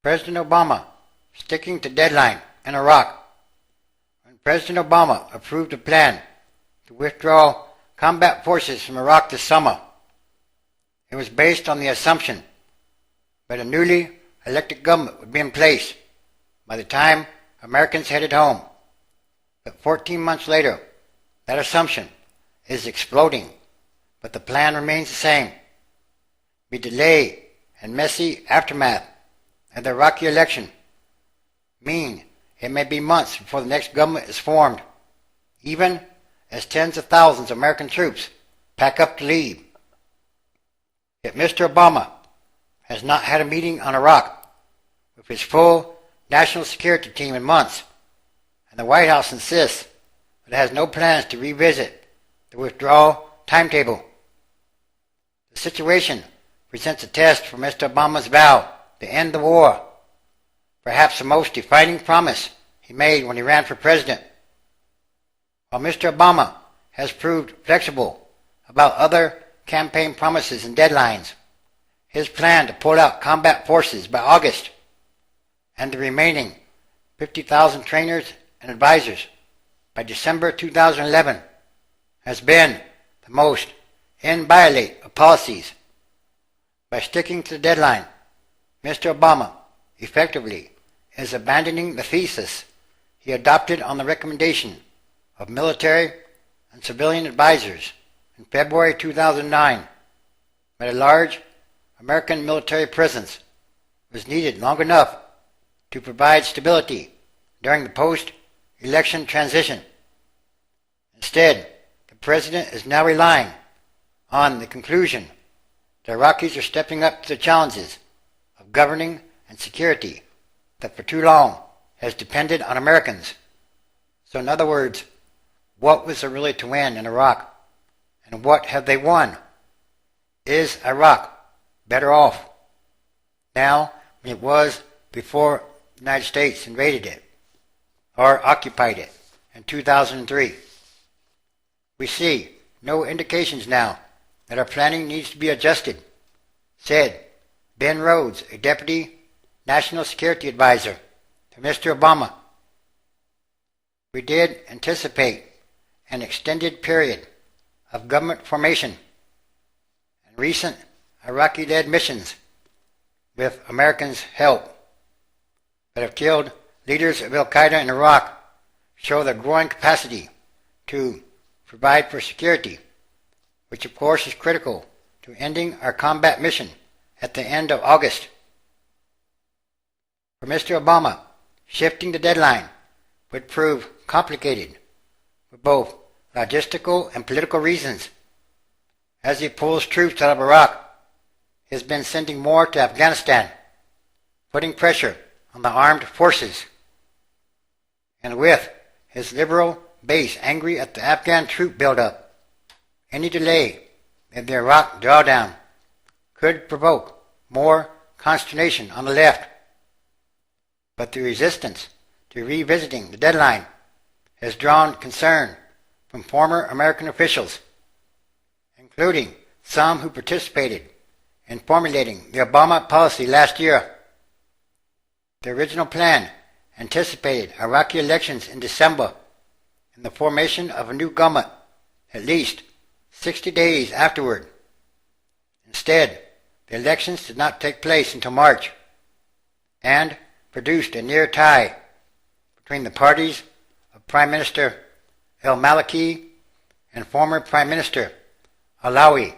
President Obama sticking to deadline in Iraq. When President Obama approved a plan to withdraw combat forces from Iraq this summer, it was based on the assumption that a newly elected government would be in place by the time Americans headed home. But 14 months later, that assumption is exploding, but the plan remains the same. The delay and messy aftermath of the Iraqi election mean it may be months before the next government is formed, even as tens of thousands of American troops pack up to leave. Yet Mr. Obama has not had a meeting on Iraq with his full national security team in months, and the White House insists that it has no plans to revisit the withdrawal timetable. The situation presents a test for Mr. Obama's vow to end the war, perhaps the most defining promise he made when he ran for president. While Mr. Obama has proved flexible about other campaign promises and deadlines, his plan to pull out combat forces by August and the remaining 50,000 trainers and advisors by December 2011 has been the most inviolate of policies. By sticking to the deadline, Mr. Obama effectively is abandoning the thesis he adopted on the recommendation of military and civilian advisors in February 2009 that a large American military presence was needed long enough to provide stability during the post-election transition. Instead, the President is now relying on the conclusion the Iraqis are stepping up to the challenges of governing and security that for too long has depended on Americans. So in other words, what was there really to win in Iraq? And what have they won? Is Iraq better off now than it was before the United States invaded it or occupied it in 2003? We see no indications now that our planning needs to be adjusted, said Ben Rhodes, a deputy national security advisor to Mr. Obama. We did anticipate an extended period of government formation and recent Iraqi-led missions with Americans' help that have killed leaders of al-Qaeda in Iraq show their growing capacity to provide for security, which of course is critical to ending our combat mission at the end of August. For Mr. Obama, shifting the deadline would prove complicated for both logistical and political reasons. As he pulls troops out of Iraq, he has been sending more to Afghanistan, putting pressure on the armed forces. And with his liberal base angry at the Afghan troop buildup, any delay in the Iraq drawdown could provoke more consternation on the left. But the resistance to revisiting the deadline has drawn concern from former American officials, including some who participated in formulating the Obama policy last year. The original plan anticipated Iraqi elections in December and the formation of a new government at least 60 days afterward. Instead, the elections did not take place until March and produced a near tie between the parties of Prime Minister al-Maliki and former Prime Minister Alawi,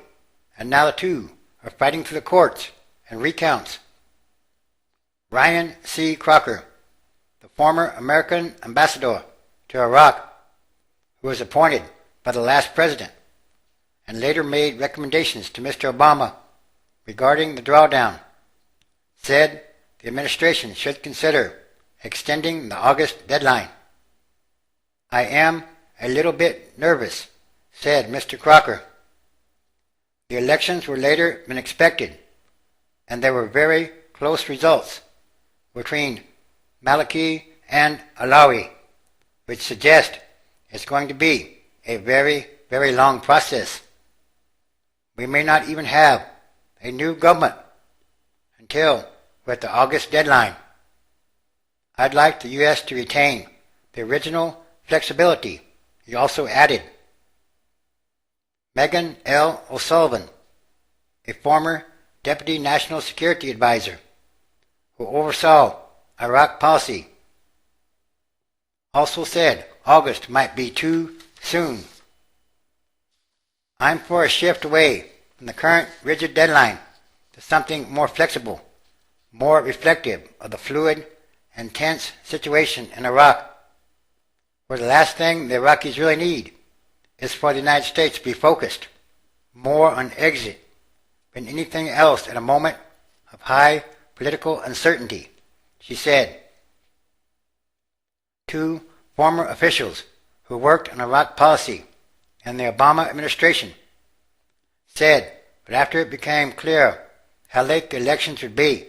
and now the two are fighting through the courts and recounts. Ryan C. Crocker, the former American ambassador to Iraq, who was appointed by the last president and later made recommendations to Mr. Obama regarding the drawdown, said the administration should consider extending the August deadline. I am a little bit nervous, said Mr. Crocker. The elections were later than expected, and there were very close results between Maliki and Alawi, which suggest it's going to be a very, very long process. We may not even have a new government until with the August deadline. I'd like the U.S. to retain the original flexibility, he also added. Megan L. O'Sullivan, a former Deputy National Security Advisor who oversaw Iraq policy, also said August might be too soon. I'm for a shift away from the current rigid deadline to something more flexible, more reflective of the fluid and tense situation in Iraq, where the last thing the Iraqis really need is for the United States to be focused more on exit than anything else at a moment of high political uncertainty, she said. Two former officials who worked on Iraq policy in the Obama administration said that after it became clear how late the elections would be,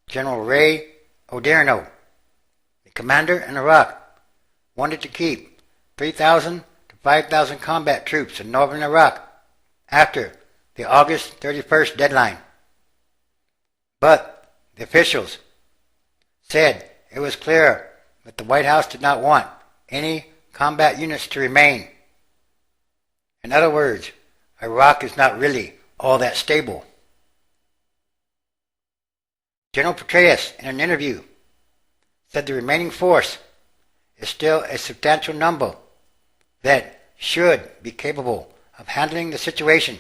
General Ray Odierno, the commander in Iraq, wanted to keep 3,000 to 5,000 combat troops in northern Iraq after the August 31st deadline. But the officials said it was clear that the White House did not want any combat units to remain. In other words, Iraq is not really all that stable. General Petraeus, in an interview, said the remaining force is still a substantial number that should be capable of handling the situation.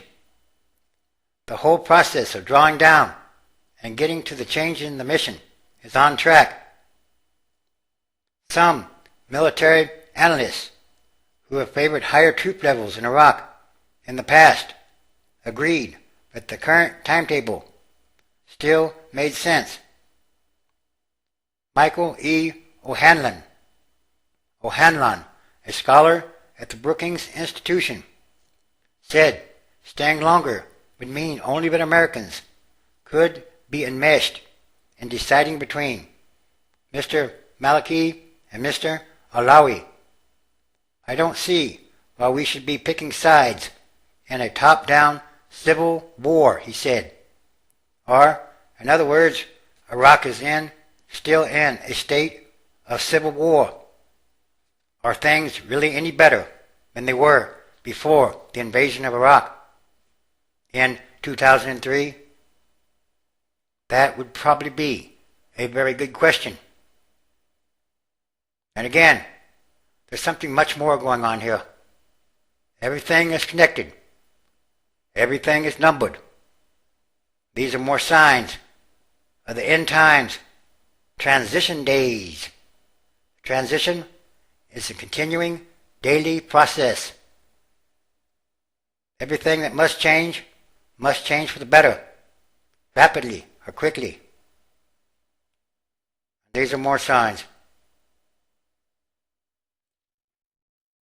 The whole process of drawing down and getting to the change in the mission is on track. Some military analysts who have favored higher troop levels in Iraq in the past agreed that the current timetable still made sense. Michael E. O'Hanlon, a scholar at the Brookings Institution, said staying longer would mean only that Americans could be enmeshed in deciding between Mr. Maliki and Mr. Alawi. I don't see why we should be picking sides in a top-down civil war, he said. Or, in other words, Iraq is still in a state of civil war. Are things really any better than they were before the invasion of Iraq in 2003? That would probably be a very good question. And again, there's something much more going on here. Everything is connected. Everything is numbered. These are more signs of the end times, transition days. Transition is a continuing daily process. Everything that must change for the better, rapidly or quickly. These are more signs.